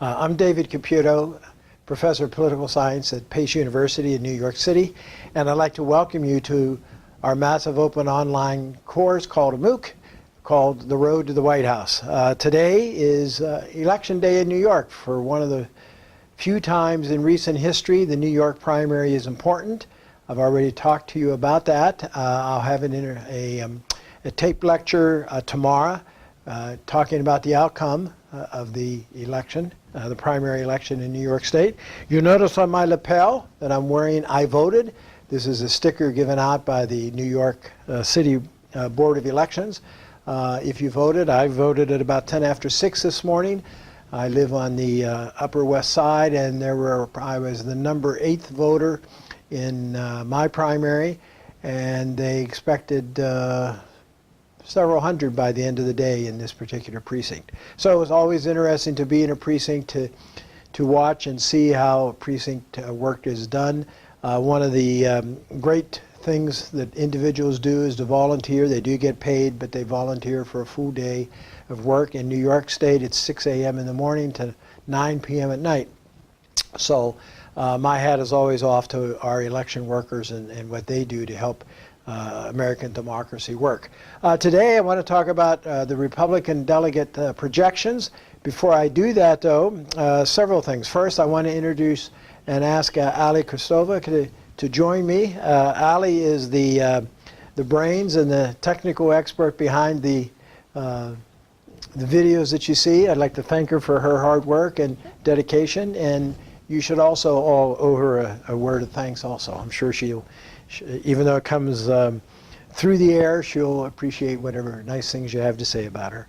I'm David Caputo, Professor of Political Science at Pace University in New York City, and I'd like to welcome you to our massive open online course called a MOOC, called The Road to the White House. Today is Election Day in New York. For one of the few times in recent history, the New York primary is important. I've already talked to you about that. I'll have a taped lecture tomorrow talking about the outcome of the election, the primary election in New York State. You'll notice on my lapel that I'm wearing I voted. This is a sticker given out by the New York City Board of Elections. If you voted, I voted at about 10 after 6 this morning. I live on the Upper West Side, and I was the number 8th voter in my primary, and they expected several hundred by the end of the day in this particular precinct. So it was always interesting to be in a precinct to watch and see how precinct work is done. One of the great things that individuals do is to volunteer. They do get paid, but they volunteer for a full day of work. In New York State, it's 6 a.m. in the morning to 9 p.m. at night. So my hat is always off to our election workers and what they do to help American democracy work. Today I want to talk about the Republican delegate projections. Before I do that, though, several things. First, I want to introduce and ask Ali Kostova to join me. Ali is the brains and the technical expert behind the videos that you see. I'd like to thank her for her hard work and dedication, and you should also all owe her a word of thanks also. I'm sure even though it comes through the air, she'll appreciate whatever nice things you have to say about her.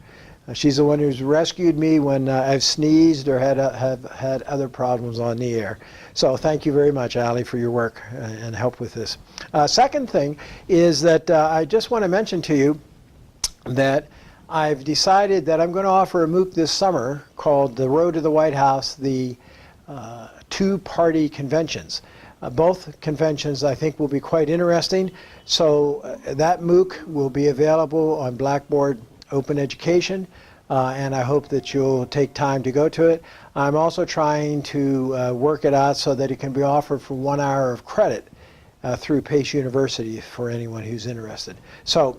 She's the one who's rescued me when I've sneezed or have had other problems on the air. So thank you very much, Ali, for your work and help with this. Second thing is that I just want to mention to you that I've decided that I'm going to offer a MOOC this summer called The Road to the White House, the two-party conventions. Both conventions, I think, will be quite interesting. So that MOOC will be available on Blackboard Open Education, and I hope that you'll take time to go to it. I'm also trying to work it out so that it can be offered for 1 hour of credit through Pace University for anyone who's interested. So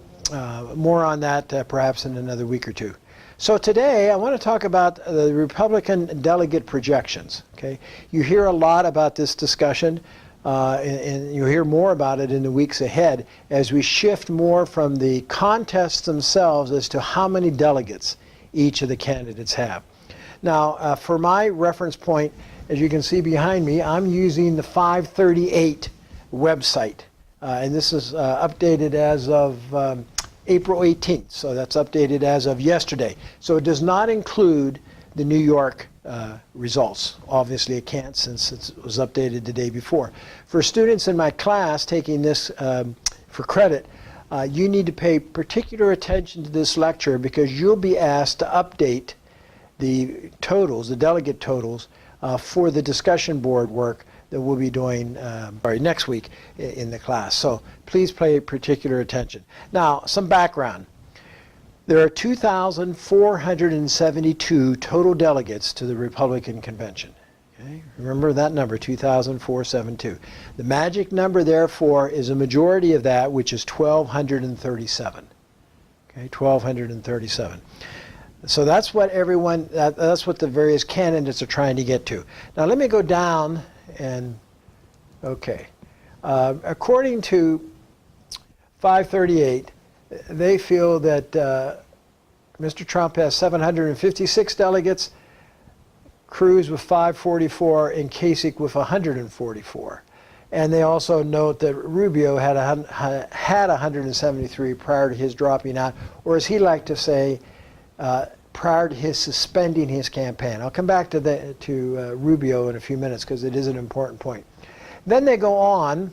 more on that perhaps in another week or two. So today I want to talk about the Republican delegate projections. Okay, you hear a lot about this discussion, and you'll hear more about it in the weeks ahead as we shift more from the contests themselves as to how many delegates each of the candidates have. Now, for my reference point, as you can see behind me, I'm using the 538 website, and this is updated as of April 18th, so that's updated as of yesterday. So it does not include the New York results. Obviously it can't, since it was updated the day before. For students in my class taking this for credit, you need to pay particular attention to this lecture because you'll be asked to update the totals, the delegate totals, for the discussion board work that we'll be doing next week in the class. So please pay particular attention. Now, some background. There are 2,472 total delegates to the Republican convention. Okay? Remember that number, 2,472. The magic number, therefore, is a majority of that, which is 1,237. Okay, 1,237. So that's what that's what the various candidates are trying to get to. Now let me go down and, okay. According to 538, they feel that Mr. Trump has 756 delegates, Cruz with 544, and Kasich with 144. And they also note that Rubio had 173 prior to his dropping out, or as he liked to say, prior to his suspending his campaign. I'll come back to Rubio in a few minutes because it is an important point. Then they go on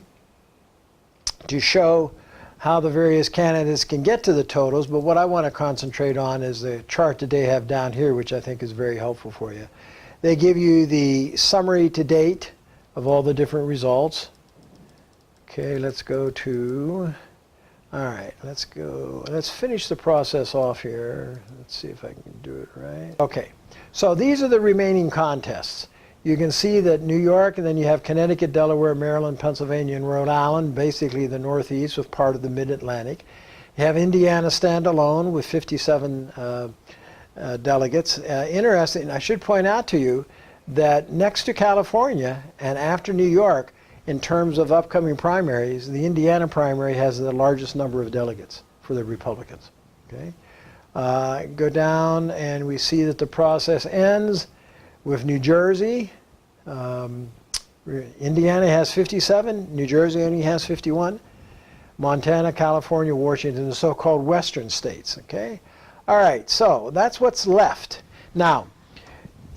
to show how the various candidates can get to the totals, but what I want to concentrate on is the chart that they have down here, which I think is very helpful for you. They give you the summary to date of all the different results. Okay, let's go to, All right, let's go. Let's finish the process off here. Let's see if I can do it right. Okay, so these are the remaining contests. You can see that New York, and then you have Connecticut, Delaware, Maryland, Pennsylvania, and Rhode Island, basically the Northeast with part of the Mid-Atlantic. You have Indiana standalone with 57 delegates. Interesting, I should point out to you that next to California and after New York, in terms of upcoming primaries, the Indiana primary has the largest number of delegates for the Republicans. Okay, go down and we see that the process ends with New Jersey. Indiana has 57, New Jersey only has 51. Montana, California, Washington, the so-called western states. Okay, all right, so that's what's left. Now,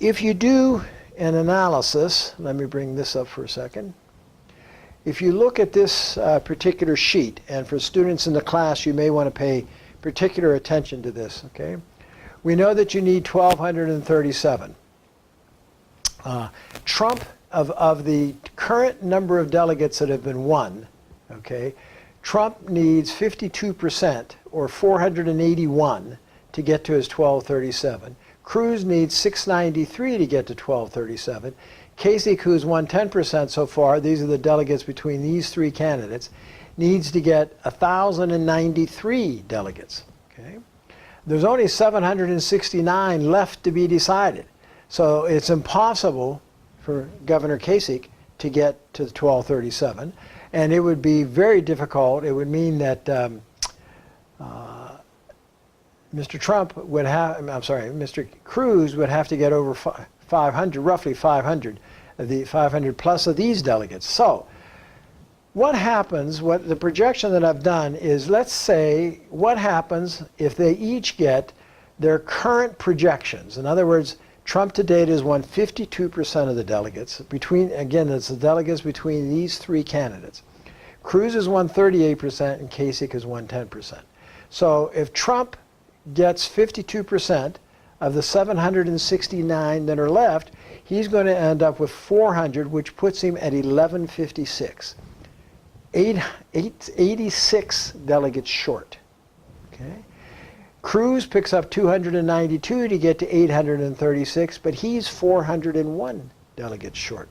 if you do an analysis, let me bring this up for a second. If you look at this particular sheet, and for students in the class, you may want to pay particular attention to this, okay? We know that you need 1,237. Trump, of the current number of delegates that have been won, okay, Trump needs 52%, or 481, to get to his 1,237. Cruz needs 693 to get to 1,237. Kasich, who's won 10% so far, these are the delegates between these three candidates, needs to get 1,093 delegates. Okay? There's only 769 left to be decided. So it's impossible for Governor Kasich to get to the 1,237. And it would be very difficult. It would mean that Mr. Cruz would have to get over 500, roughly 500, the 500 plus of these delegates. So what happens, what the projection that I've done is, let's say, what happens if they each get their current projections? In other words, Trump to date has won 52% of the delegates. Again, it's the delegates between these three candidates. Cruz has won 38% and Kasich has won 10%. So if Trump gets 52% of the 769 that are left, he's going to end up with 400, which puts him at 1156. 86 delegates short. Okay? Cruz picks up 292 to get to 836, but he's 401 delegates short.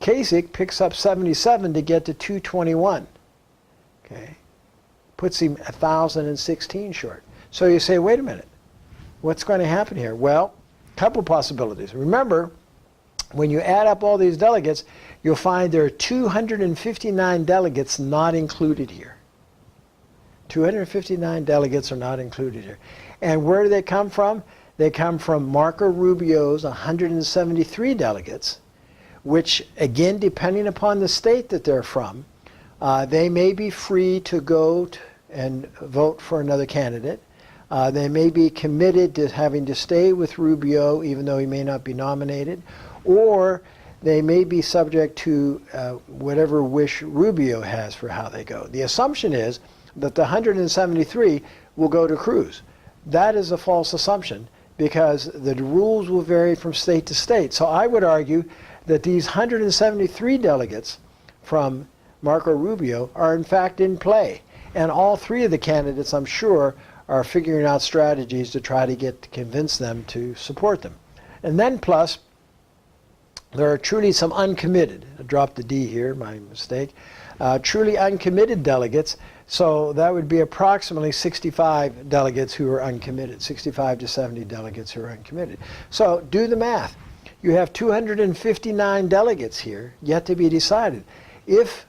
Kasich picks up 77 to get to 221. Okay? Puts him 1,016 short. So you say, wait a minute, what's going to happen here? Well, a couple possibilities. Remember, when you add up all these delegates, you'll find there are 259 delegates not included here. 259 delegates are not included here. And where do they come from? They come from Marco Rubio's 173 delegates, which, again, depending upon the state that they're from, they may be free to go and vote for another candidate. They may be committed to having to stay with Rubio even though he may not be nominated, or they may be subject to whatever wish Rubio has for how they go. The assumption is that the 173 will go to Cruz. That is a false assumption because the rules will vary from state to state. So I would argue that these 173 delegates from Marco Rubio are in fact in play. And all three of the candidates, I'm sure, are figuring out strategies to try to convince them to support them. And then plus, there are truly some uncommitted, I dropped the D here, my mistake, truly uncommitted delegates. So that would be approximately 65 delegates who are uncommitted, 65 to 70 delegates who are uncommitted. So do the math. You have 259 delegates here yet to be decided. If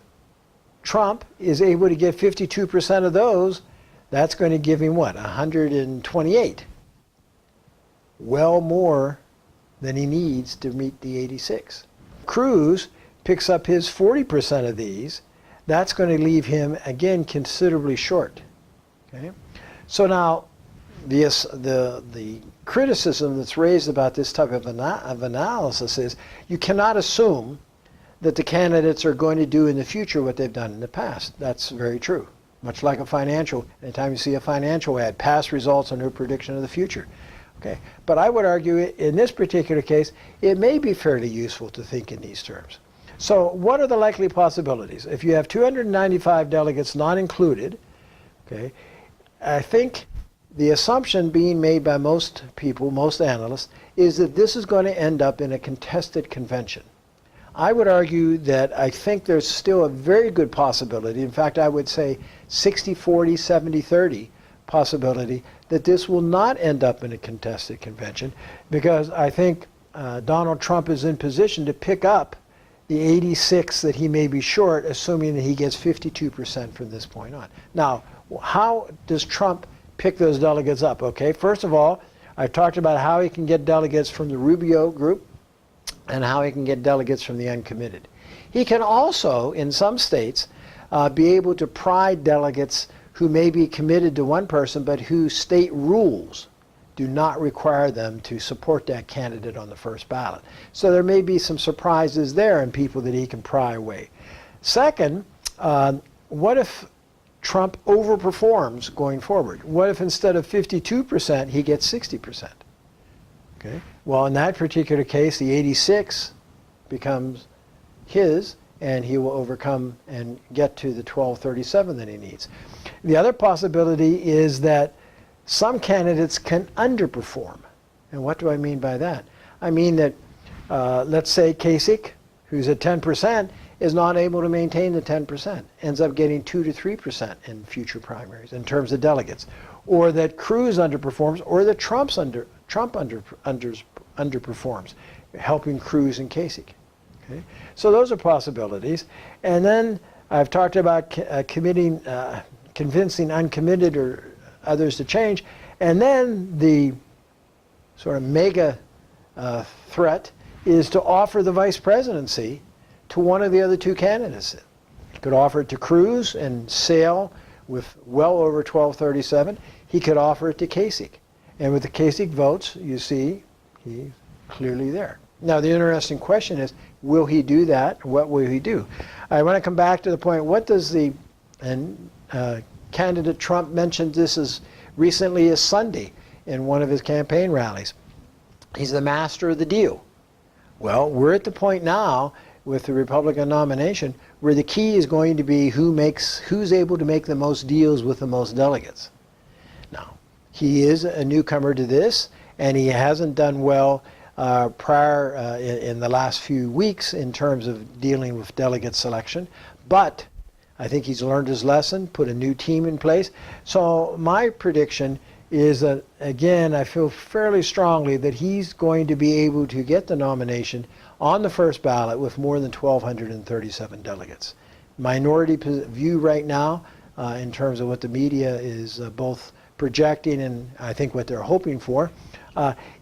Trump is able to get 52% of those, that's going to give him what, 128? Well more than he needs to meet the 86. Cruz picks up his 40% of these. That's going to leave him, again, considerably short. Okay? So now, the criticism that's raised about this type of analysis is you cannot assume that the candidates are going to do in the future what they've done in the past. That's very true. Much like a financial, anytime you see a financial ad, past results are no prediction of the future. Okay? But I would argue in this particular case, it may be fairly useful to think in these terms. So what are the likely possibilities? If you have 295 delegates not included, Okay, I think the assumption being made by most people, most analysts, is that this is going to end up in a contested convention. I would argue that I think there's still a very good possibility, in fact I would say 60-40, 70-30 possibility, that this will not end up in a contested convention, because I think Donald Trump is in position to pick up the 86 that he may be short, assuming that he gets 52% from this point on. Now, how does Trump pick those delegates up? Okay, first of all, I've talked about how he can get delegates from the Rubio group and how he can get delegates from the uncommitted. He can also, in some states, be able to pry delegates who may be committed to one person, but whose state rules do not require them to support that candidate on the first ballot. So there may be some surprises there in people that he can pry away. Second, what if Trump overperforms going forward? What if instead of 52%, he gets 60%? Okay. Well, in that particular case, the 86 becomes his, and he will overcome and get to the 1237 that he needs. The other possibility is that some candidates can underperform. And what do I mean by that? I mean that, let's say Kasich, who's at 10%, is not able to maintain the 10%, ends up getting 2 to 3% in future primaries in terms of delegates. Or that Cruz underperforms, or that Trump underperforms, helping Cruz and Kasich. Okay? So those are possibilities. And then I've talked about convincing uncommitted or others to change. And then the sort of mega threat is to offer the vice presidency to one of the other two candidates. He could offer it to Cruz and sail with well over 1237. He could offer it to Kasich. And with the Kasich votes, you see, he's clearly there. Now, the interesting question is, will he do that? What will he do? I want to come back to the point, what does the, and candidate Trump mentioned this as recently as Sunday in one of his campaign rallies. He's the master of the deal. Well, we're at the point now with the Republican nomination where the key is going to be who's able to make the most deals with the most delegates. Now, he is a newcomer to this, and he hasn't done well in the last few weeks in terms of dealing with delegate selection, but I think he's learned his lesson, put a new team in place. So my prediction is that, again, I feel fairly strongly that he's going to be able to get the nomination on the first ballot with more than 1,237 delegates. Minority view right now in terms of what the media is both projecting and I think what they're hoping for.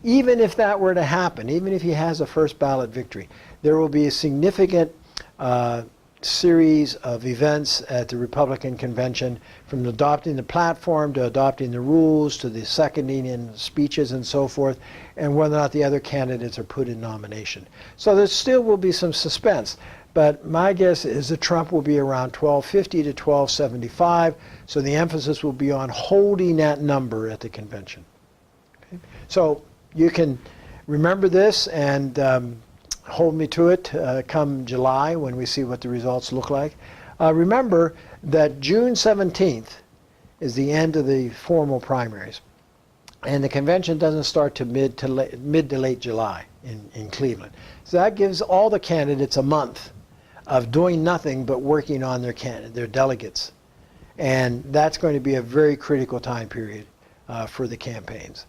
Even if that were to happen, even if he has a first ballot victory, there will be a significant series of events at the Republican convention, from adopting the platform to adopting the rules to the seconding in speeches and so forth, and whether or not the other candidates are put in nomination. So there still will be some suspense, but my guess is that Trump will be around 1250 to 1275, so the emphasis will be on holding that number at the convention. Okay? So you can remember this and hold me to it come July when we see what the results look like. Remember that June 17th is the end of the formal primaries, and the convention doesn't start to mid to late July in Cleveland. So that gives all the candidates a month of doing nothing but working on their delegates, and that's going to be a very critical time period for the campaigns.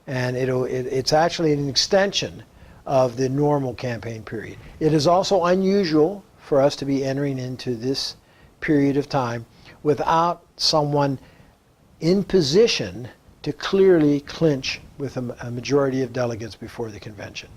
And it's actually an extension of the normal campaign period. It is also unusual for us to be entering into this period of time without someone in position to clearly clinch with a majority of delegates before the convention.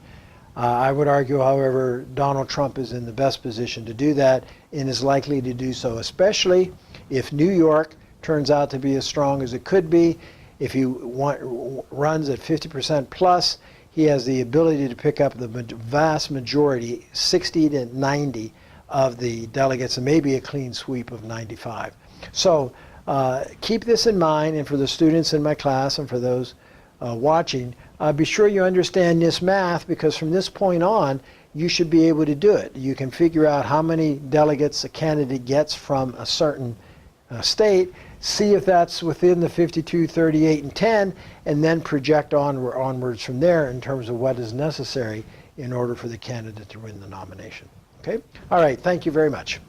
I would argue, however, Donald Trump is in the best position to do that and is likely to do so, especially if New York turns out to be as strong as it could be. If he runs at 50% plus, he has the ability to pick up the vast majority, 60 to 90 of the delegates, and maybe a clean sweep of 95. So keep this in mind, and for the students in my class and for those watching, be sure you understand this math, because from this point on, you should be able to do it. You can figure out how many delegates a candidate gets from a certain state, see if that's within the 52, 38, and 10, and then project onwards from there in terms of what is necessary in order for the candidate to win the nomination. Okay? All right, thank you very much.